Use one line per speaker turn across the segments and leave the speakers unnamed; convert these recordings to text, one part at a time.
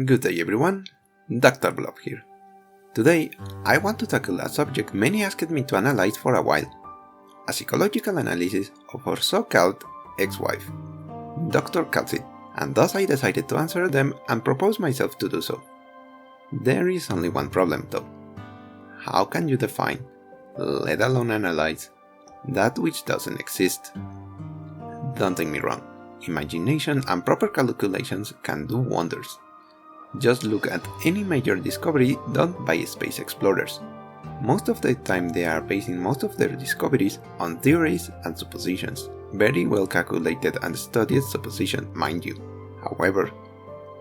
Good day everyone, Dr. Blob here. Today, I want to tackle a subject many asked me to analyze for a while. A psychological analysis of her so-called ex-wife, Dr. Calcite, and thus I decided to answer them and propose myself to do so. There is only one problem though. How can you define, let alone analyze, that which doesn't exist? Don't take me wrong, imagination and proper calculations can do wonders. Just look at any major discovery done by space explorers. Most of the time they are basing most of their discoveries on theories and suppositions. Very well calculated and studied supposition, mind you. However,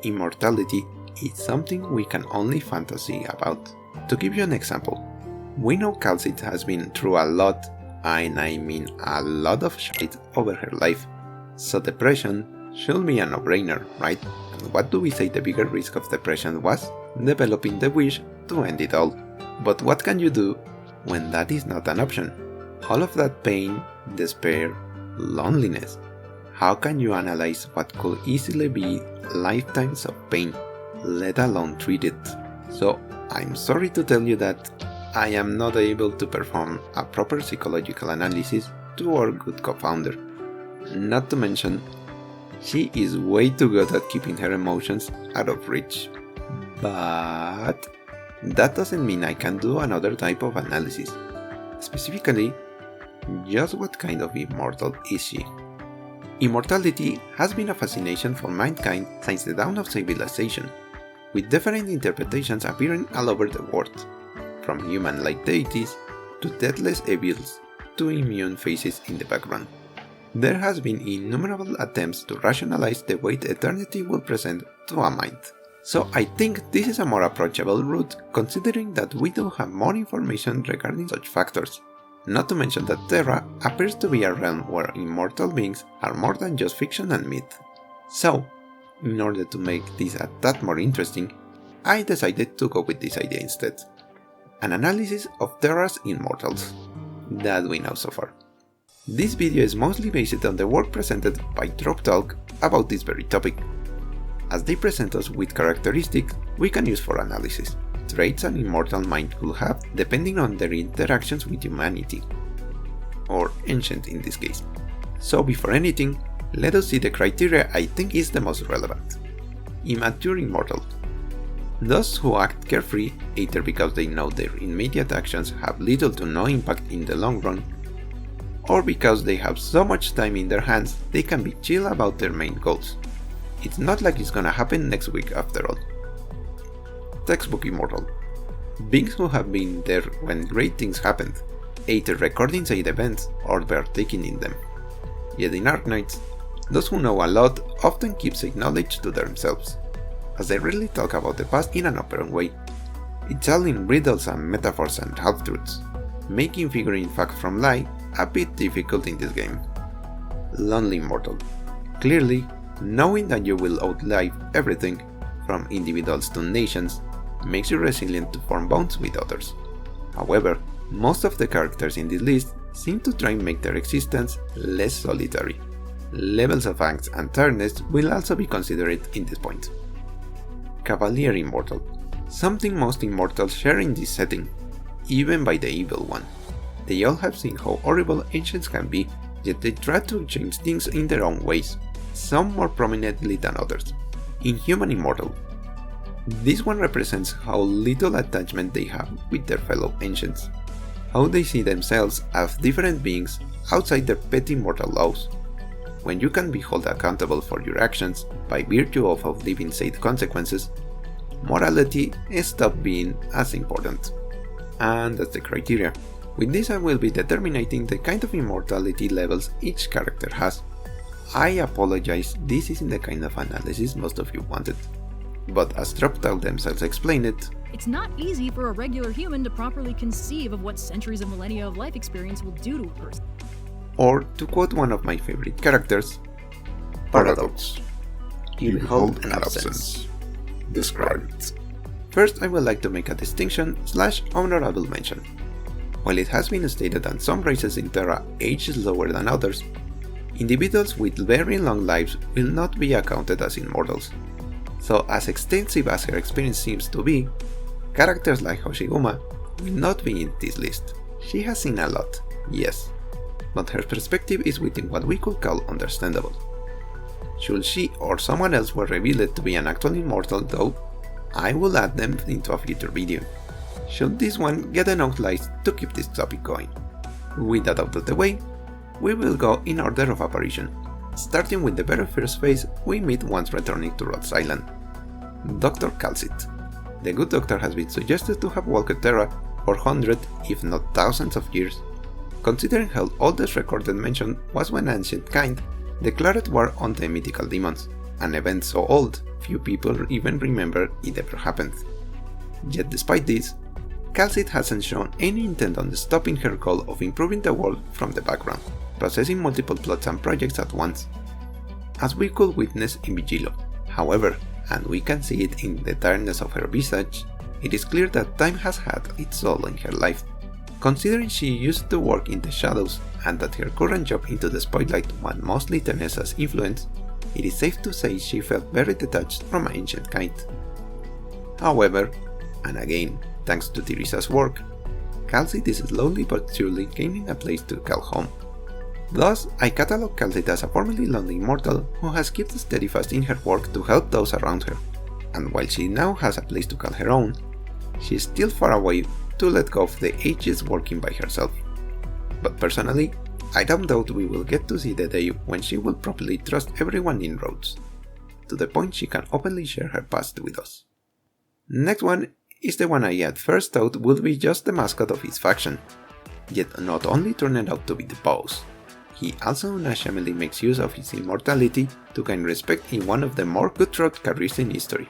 immortality is something we can only fantasy about. To give you an example, we know Calcite has been through a lot, and I mean a lot of shit over her life, so depression should be a no-brainer, right? And what do we say the bigger risk of depression was? Developing the wish to end it all. But what can you do when that is not an option? All of that pain, despair, loneliness. How can you analyze what could easily be lifetimes of pain, let alone treat it? So I'm sorry to tell you that I am not able to perform a proper psychological analysis to our good co-founder. Not to mention, she is way too good at keeping her emotions out of reach. But that doesn't mean I can do another type of analysis. Specifically, just what kind of immortal is she? Immortality has been a fascination for mankind since the dawn of civilization, with different interpretations appearing all over the world, from human-like deities to deathless evils to immune faces in the background. There has been innumerable attempts to rationalize the way eternity will present to a mind. So I think this is a more approachable route, considering that we do have more information regarding such factors. Not to mention that Terra appears to be a realm where immortal beings are more than just fiction and myth. So, in order to make this a tad more interesting, I decided to go with this idea instead. An analysis of Terra's immortals that we know so far. This video is mostly based on the work presented by Drop Talk about this very topic, as they present us with characteristics we can use for analysis, traits an immortal mind could have depending on their interactions with humanity, or ancient in this case. So before anything, let us see the criteria I think is the most relevant. Immature immortal. Those who act carefree, either because they know their immediate actions have little to no impact in the long run, or because they have so much time in their hands they can be chill about their main goals. It's not like it's gonna happen next week after all. Textbook immortal. Beings who have been there when great things happened, either recording said events or partaking in them. Yet in arknights, those who know a lot often keep said knowledge to themselves, as they rarely talk about the past in an open way. It's all in riddles and metaphors and half-truths, making figuring fact from lie a bit difficult in this game. Lonely immortal. Clearly, knowing that you will outlive everything, from individuals to nations, makes you resilient to form bonds with others. However, most of the characters in this list seem to try and make their existence less solitary. Levels of angst and tiredness will also be considered in this point. Cavalier Immortal. Something most immortals share in this setting, even by the evil one. They all have seen how horrible ancients can be, yet they try to change things in their own ways, some more prominently than others. Inhuman Immortal. This one represents how little attachment they have with their fellow ancients, how they see themselves as different beings outside their petty mortal laws. When you can be held accountable for your actions by virtue of living said consequences, morality stops being as important. And that's the criteria. With this I will be determining the kind of immortality levels each character has. I apologize, this isn't the kind of analysis most of you wanted. But as Droptal themselves explained it,
it's not easy for a regular human to properly conceive of what centuries and millennia of life experience will do to a person.
Or to quote one of my favorite characters, paradox. You behold an absence. Describe it. First I would like to make a distinction / honorable mention. While it has been stated that some races in Terra age slower than others, individuals with very long lives will not be accounted as immortals. So as extensive as her experience seems to be, characters like Hoshiguma will not be in this list. She has seen a lot, yes, but her perspective is within what we could call understandable. Should she or someone else were revealed to be an actual immortal though, I will add them into a future video. Should this one get enough likes to keep this topic going. With that out of the way, we will go in order of apparition, starting with the very first face we meet once returning to Rhodes Island. Dr. Calcite. The good doctor has been suggested to have walked Terra for hundreds, if not thousands of years, considering her oldest recorded mention was when ancient kind declared war on the mythical demons, an event so old few people even remember it ever happened. Yet despite this, Calcite hasn't shown any intent on stopping her goal of improving the world from the background, processing multiple plots and projects at once, as we could witness in Vigilo. However, and we can see it in the tiredness of her visage, it is clear that time has had its toll in her life. Considering she used to work in the shadows and that her current job into the spotlight was mostly Teresa's influence, it is safe to say she felt very detached from ancient kind. However, and again thanks to Teresa's work, Calcite is slowly but surely gaining a place to call home. Thus, I catalog Calcite as a formerly lonely immortal who has kept steadfast in her work to help those around her, and while she now has a place to call her own, she is still far away to let go of the ages working by herself. But personally, I don't doubt we will get to see the day when she will properly trust everyone in Rhodes, to the point she can openly share her past with us. Next one is the one I at first thought would be just the mascot of his faction, yet not only turned out to be the boss, he also unashamedly makes use of his immortality to gain respect in one of the more cutthroat careers in history,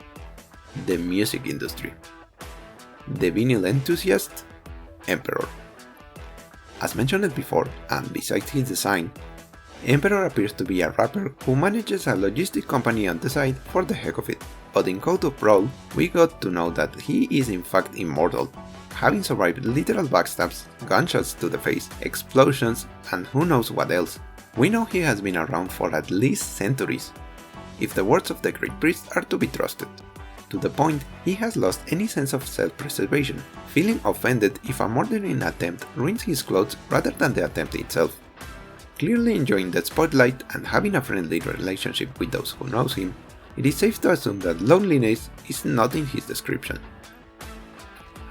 the music industry. The vinyl enthusiast, Emperor. As mentioned before, and besides his design, Emperor appears to be a rapper who manages a logistic company on the side for the heck of it, but in Code of Brawl, we got to know that he is in fact immortal, having survived literal backstabs, gunshots to the face, explosions, and who knows what else. We know he has been around for at least centuries, if the words of the Great Priest are to be trusted, to the point he has lost any sense of self-preservation, feeling offended if a murdering attempt ruins his clothes rather than the attempt itself. Clearly enjoying the spotlight and having a friendly relationship with those who knows him, it is safe to assume that loneliness is not in his description.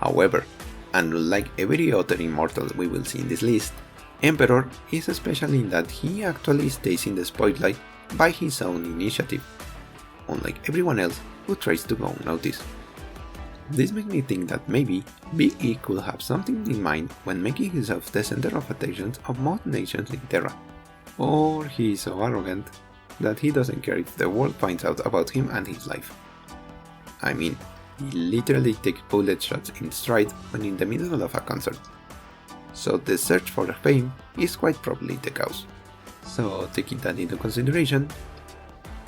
However, and unlike every other immortal we will see in this list, Emperor is special in that he actually stays in the spotlight by his own initiative, unlike everyone else who tries to go unnoticed. This makes me think that maybe Big E could have something in mind when making himself the center of attention of most nations in Terra, or he is so arrogant that he doesn't care if the world finds out about him and his life. I mean, he literally takes bullet shots in stride when in the middle of a concert, so the search for fame is quite probably the cause. So taking that into consideration,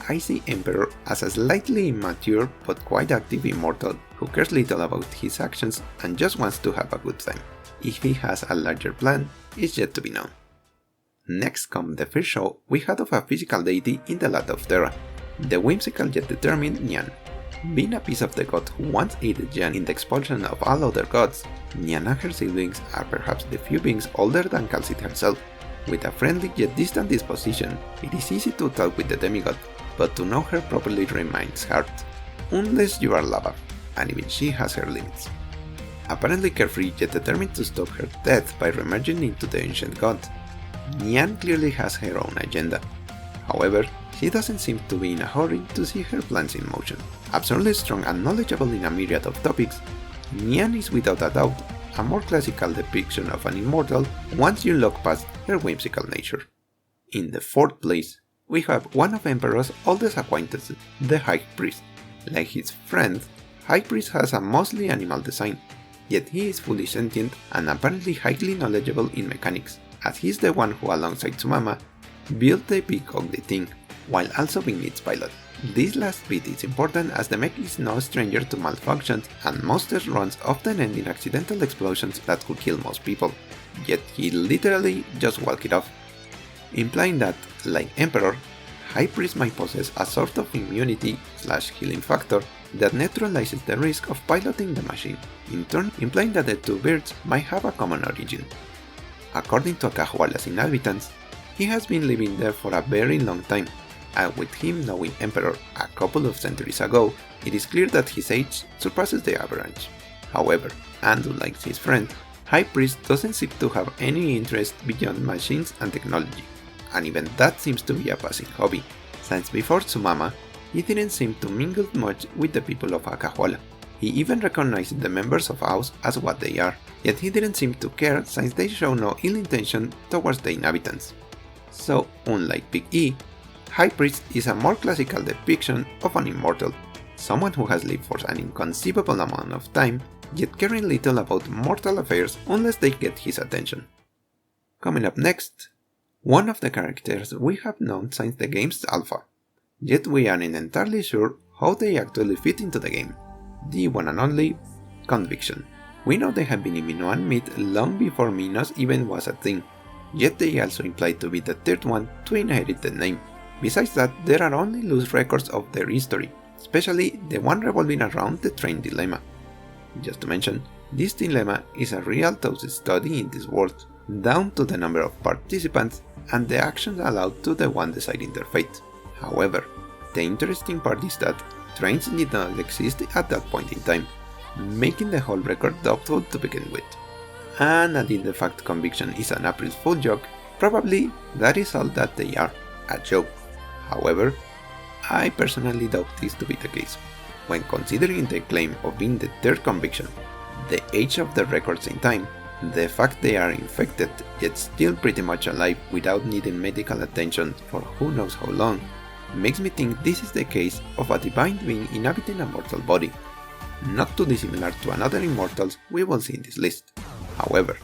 I see Emperor as a slightly immature but quite active immortal who cares little about his actions and just wants to have a good time. If he has a larger plan, is yet to be known. Next comes the first show we had of a physical deity in the land of Terra, the whimsical yet determined Nyan. Being a piece of the god who once aided Nyan in the expulsion of all other gods, Nyan and her siblings are perhaps the few beings older than Calcite herself. With a friendly yet distant disposition, it is easy to talk with the demigod, but to know her properly remains hard, unless you are Lava, and even she has her limits. Apparently carefree yet determined to stop her death by remerging into the ancient god, Nyan clearly has her own agenda. However, she doesn't seem to be in a hurry to see her plans in motion. Absurdly strong and knowledgeable in a myriad of topics, Nyan is without a doubt a more classical depiction of an immortal once you look past her whimsical nature. In the fourth place, we have one of Emperor's oldest acquaintances, the High Priest. Like his friend, High Priest has a mostly animal design, yet he is fully sentient and apparently highly knowledgeable in mechanics, as he is the one who alongside Tsumama built the big ugly thing, while also being its pilot. This last bit is important as the mech is no stranger to malfunctions and monsters runs often end in accidental explosions that could kill most people, yet he literally just walked it off, implying that, like Emperor, High Priest might possess a sort of immunity/healing factor that neutralizes the risk of piloting the machine, in turn implying that the two birds might have a common origin. According to Akahuala's inhabitants, he has been living there for a very long time, and with him knowing Emperor a couple of centuries ago, it is clear that his age surpasses the average. However, and unlike his friend, High Priest doesn't seem to have any interest beyond machines and technology, and even that seems to be a passing hobby, since before Tsumama, he didn't seem to mingle much with the people of Akahuala. He even recognized the members of House as what they are, yet he didn't seem to care since they show no ill intention towards the inhabitants. So, unlike Big E, High Priest is a more classical depiction of an immortal, someone who has lived for an inconceivable amount of time, yet caring little about mortal affairs unless they get his attention. Coming up next, one of the characters we have known since the game's alpha, yet we aren't entirely sure how they actually fit into the game. The one and only Conviction. We know they have been in Minoan myth long before Minos even was a thing, yet they also imply to be the third one to inherit the name. Besides that, there are only loose records of their history, especially the one revolving around the train dilemma. Just to mention, this dilemma is a real toast study in this world, down to the number of participants and the actions allowed to the one deciding their fate. However, the interesting part is that trains did not exist at that point in time, making the whole record doubtful to begin with. And adding the fact Conviction is an April Fool joke, probably that is all that they are, a joke. However, I personally doubt this to be the case. When considering the claim of being the third Conviction, the age of the records in time, the fact they are infected yet still pretty much alive without needing medical attention for who knows how long, makes me think this is the case of a divine being inhabiting a mortal body, not too dissimilar to another immortals we will see in this list. However,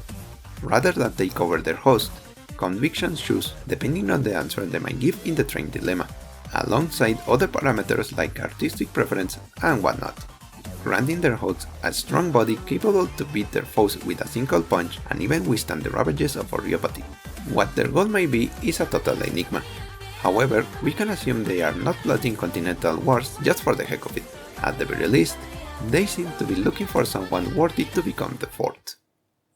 rather than take over their host, Convictions choose depending on the answer they might give in the train dilemma, alongside other parameters like artistic preference and whatnot, granting their hosts a strong body capable to beat their foes with a single punch and even withstand the ravages of Oriopathy. What their goal may be is a total enigma. However, we can assume they are not plotting continental wars just for the heck of it. At the very least, they seem to be looking for someone worthy to become the fourth.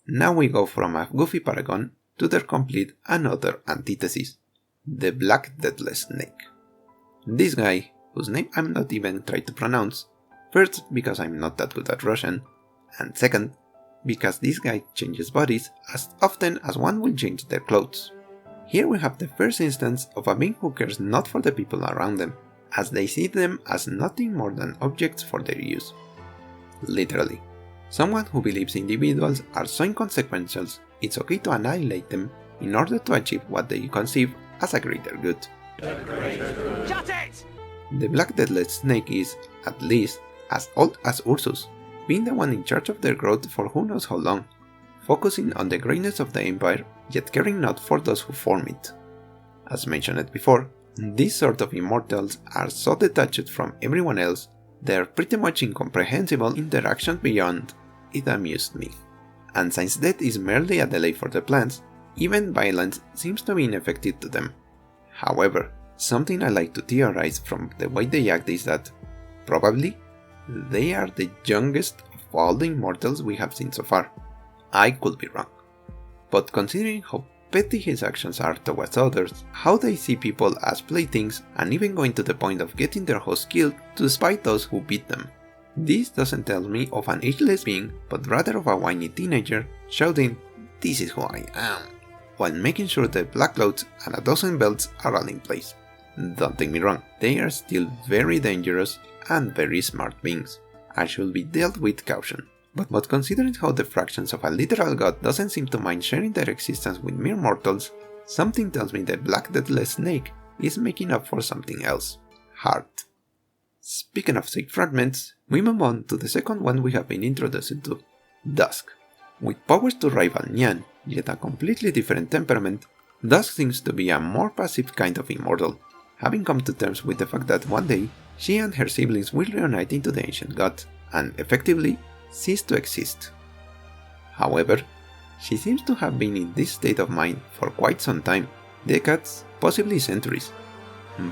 Now we go from a goofy paragon to their complete and utter antithesis, the Black Deathless Snake. This guy, whose name I'm not even trying to pronounce, first because I'm not that good at Russian, and second because this guy changes bodies as often as one will change their clothes. Here we have the first instance of a being who cares not for the people around them, as they see them as nothing more than objects for their use. Literally, someone who believes individuals are so inconsequential it's okay to annihilate them in order to achieve what they conceive as a greater good.
Shut it!
The Black Deathless Snake is, at least, as old as Ursus, being the one in charge of their growth for who knows how long, focusing on the greatness of the empire, yet caring not for those who form it. As mentioned before, these sort of immortals are so detached from everyone else, they are pretty much incomprehensible interactions beyond "it amused me." And since death is merely a delay for the plans, even violence seems to be ineffective to them. However, something I like to theorize from the way they act is that, probably, they are the youngest of all the immortals we have seen so far. I could be wrong. But considering how petty his actions are towards others, how they see people as playthings, and even going to the point of getting their host killed to spite those who beat them, this doesn't tell me of an ageless being, but rather of a whiny teenager shouting, "This is who I am," while making sure the black clothes and a dozen belts are all in place. Don't take me wrong, they are still very dangerous and very smart beings, and should be dealt with caution. But considering how the fractions of a literal god doesn't seem to mind sharing their existence with mere mortals, something tells me the Black Deathless Snake is making up for something else: heart. Speaking of sick fragments, we move on to the second one we have been introduced to, Dusk. With powers to rival Nyan, yet a completely different temperament, Dusk seems to be a more passive kind of immortal, having come to terms with the fact that one day she and her siblings will reunite into the ancient god, and effectively cease to exist. However, she seems to have been in this state of mind for quite some time, decades, possibly centuries.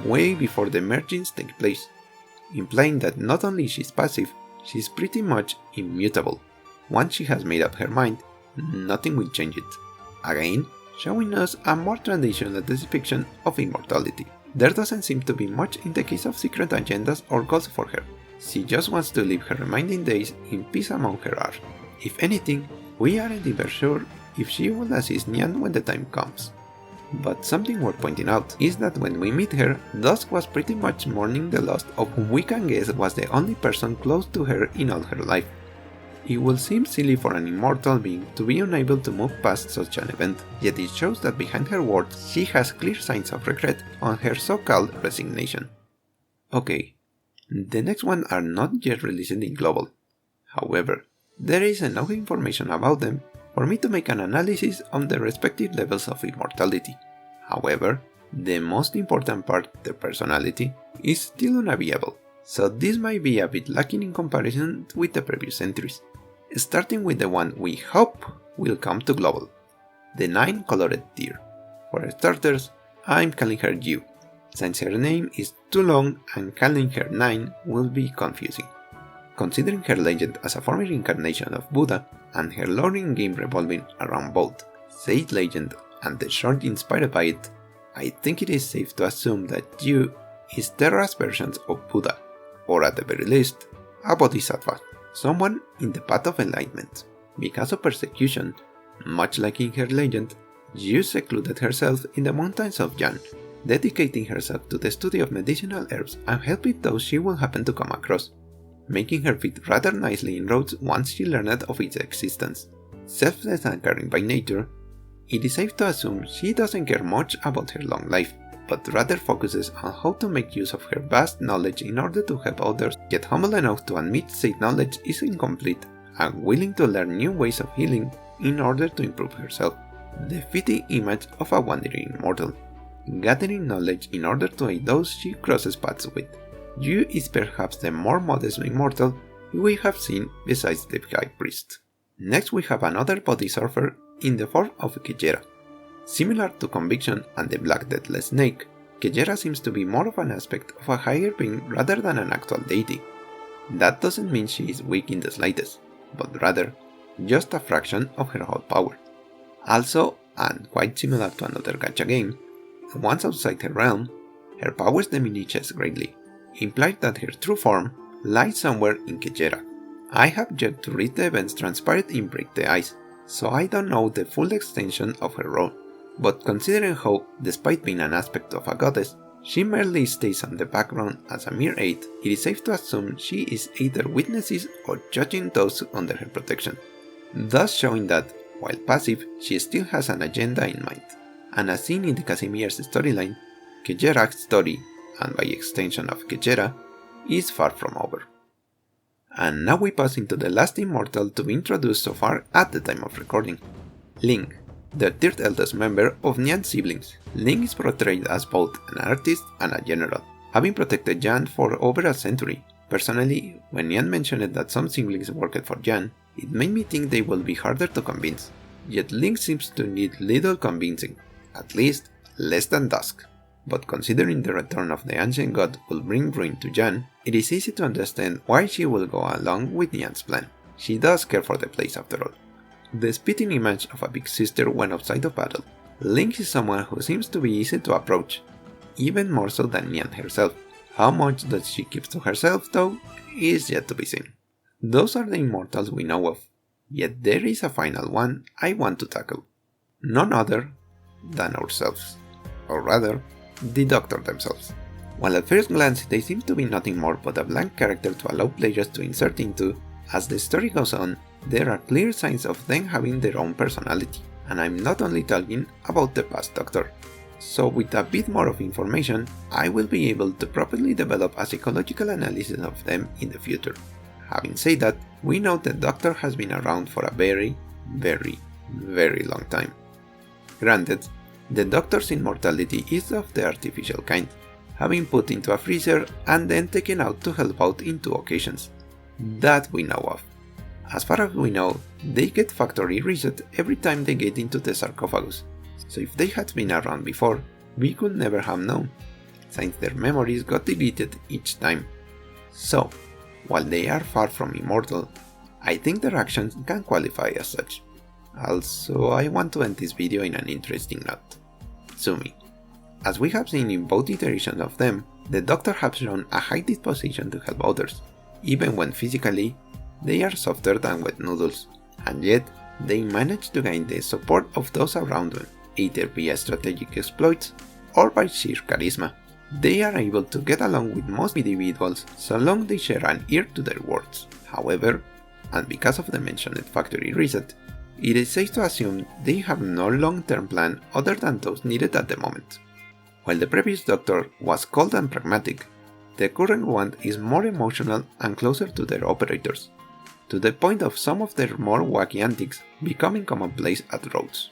way before the mergings take place, implying that not only she's passive, she's pretty much immutable. Once she has made up her mind, nothing will change it. Again, showing us a more traditional depiction of immortality. There doesn't seem to be much in the case of secret agendas or goals for her. She just wants to live her remaining days in peace among her art. If anything, we aren't even sure if she will assist Nyan when the time comes. But something worth pointing out is that when we meet her, Dusk was pretty much mourning the loss of whom we can guess was the only person close to her in all her life. It will seem silly for an immortal being to be unable to move past such an event, yet it shows that behind her words she has clear signs of regret on her so-called resignation. Okay, the next one are not yet released in global. However, there is enough information about them for me to make an analysis on the respective levels of immortality. However, the most important part, their personality, is still unavailable, so this might be a bit lacking in comparison with the previous entries. Starting with the one we hope will come to global, the 9-colored deer. For starters, I'm calling her Yu, since her name is too long and calling her 9 will be confusing. Considering her legend as a former incarnation of Buddha, and her lore in-game revolving around both Sage legend and the short inspired by it, I think it is safe to assume that Yu is Terra's version of Buddha, or at the very least, a Bodhisattva, someone in the path of enlightenment. Because of persecution, much like in her legend, Yu secluded herself in the mountains of Nyan, dedicating herself to the study of medicinal herbs and helping those she will happen to come across, making her fit rather nicely in roads once she learned of its existence. Selfless and caring by nature, it is safe to assume she doesn't care much about her long life, but rather focuses on how to make use of her vast knowledge in order to help others, yet humble enough to admit said knowledge is incomplete and willing to learn new ways of healing in order to improve herself. The fitting image of a wandering immortal, gathering knowledge in order to aid those she crosses paths with. Yu is perhaps the more modest immortal we have seen besides the High Priest. Next we have another body surfer in the form of Kejera. Similar to Conviction and the Black Deathless Snake, Kejera seems to be more of an aspect of a higher being rather than an actual deity. That doesn't mean she is weak in the slightest, but rather just a fraction of her whole power. Also, and quite similar to another gacha game, once outside her realm, her powers diminishes greatly, implied that her true form lies somewhere in Kejera. I have yet to read the events transpired in Break the Ice, so I don't know the full extension of her role, but considering how, despite being an aspect of a goddess, she merely stays on the background as a mere aid, it is safe to assume she is either witnesses or judging those under her protection, thus showing that, while passive, she still has an agenda in mind. And as seen in the Casimir's storyline, Kejera's story, and by extension of Kejera, is far from over. And now we pass into the last immortal to be introduced so far at the time of recording, Ling, the third eldest member of Nyan's siblings. Ling is portrayed as both an artist and a general, having protected Nyan for over a century. Personally, when Nyan mentioned that some siblings worked for Nyan, it made me think they will be harder to convince, yet Ling seems to need little convincing, at least less than Dusk. But considering the return of the ancient god will bring ruin to Nyan, it is easy to understand why she will go along with Nyan's plan. She does care for the place after all. The spitting image of a big sister when outside of battle, Ling is someone who seems to be easy to approach, even more so than Nyan herself. How much that she keeps to herself though, is yet to be seen. Those are the immortals we know of, yet there is a final one I want to tackle. None other than ourselves, or rather, the Doctor themselves. While at first glance they seem to be nothing more but a blank character to allow players to insert into, as the story goes on, there are clear signs of them having their own personality, and I'm not only talking about the past Doctor. So with a bit more of information, I will be able to properly develop a psychological analysis of them in the future. Having said that, we know the Doctor has been around for a very, very, very long time. Granted, the Doctor's immortality is of the artificial kind, having put into a freezer and then taken out to help out in 2 occasions. That we know of. As far as we know, they get factory reset every time they get into the sarcophagus, so if they had been around before, we could never have known. since their memories got deleted each time. So, while they are far from immortal, I think their actions can qualify as such. Also, I want to end this video in an interesting note. Sumi. As we have seen in both iterations of them, the Doctor has shown a high disposition to help others, even when physically they are softer than wet noodles, and yet they manage to gain the support of those around them, either via strategic exploits or by sheer charisma. They are able to get along with most individuals so long they share an ear to their words. However, and because of the mentioned factory reset, it is safe to assume they have no long-term plan other than those needed at the moment. While the previous Doctor was cold and pragmatic, the current one is more emotional and closer to their operators, to the point of some of their more wacky antics becoming commonplace at Rhodes.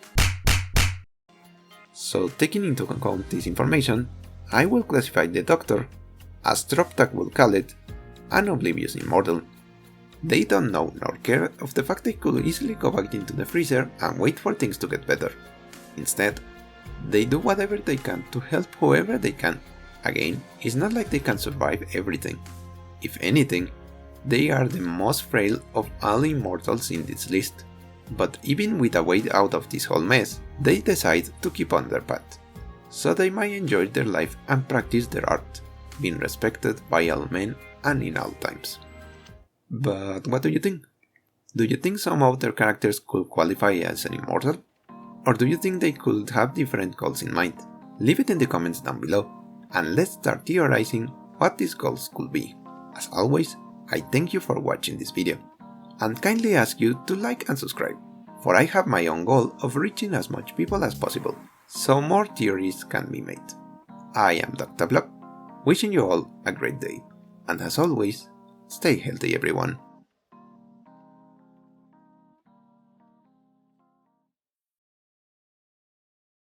So, taking into account this information, I will classify the Doctor, as Troptak will call it, an oblivious immortal. They don't know nor care of the fact they could easily go back into the freezer and wait for things to get better. Instead, they do whatever they can to help whoever they can. Again, it's not like they can survive everything. If anything, they are the most frail of all immortals in this list. But even with a way out of this whole mess, they decide to keep on their path, so they might enjoy their life and practice their art, being respected by all men and in all times. But what do you think? Do you think some of their characters could qualify as an immortal? Or do you think they could have different goals in mind? Leave it in the comments down below, and let's start theorizing what these goals could be. As always, I thank you for watching this video, and kindly ask you to like and subscribe, for I have my own goal of reaching as much people as possible, so more theories can be made. I am Dr. Blob, wishing you all a great day, and as always, stay healthy everyone.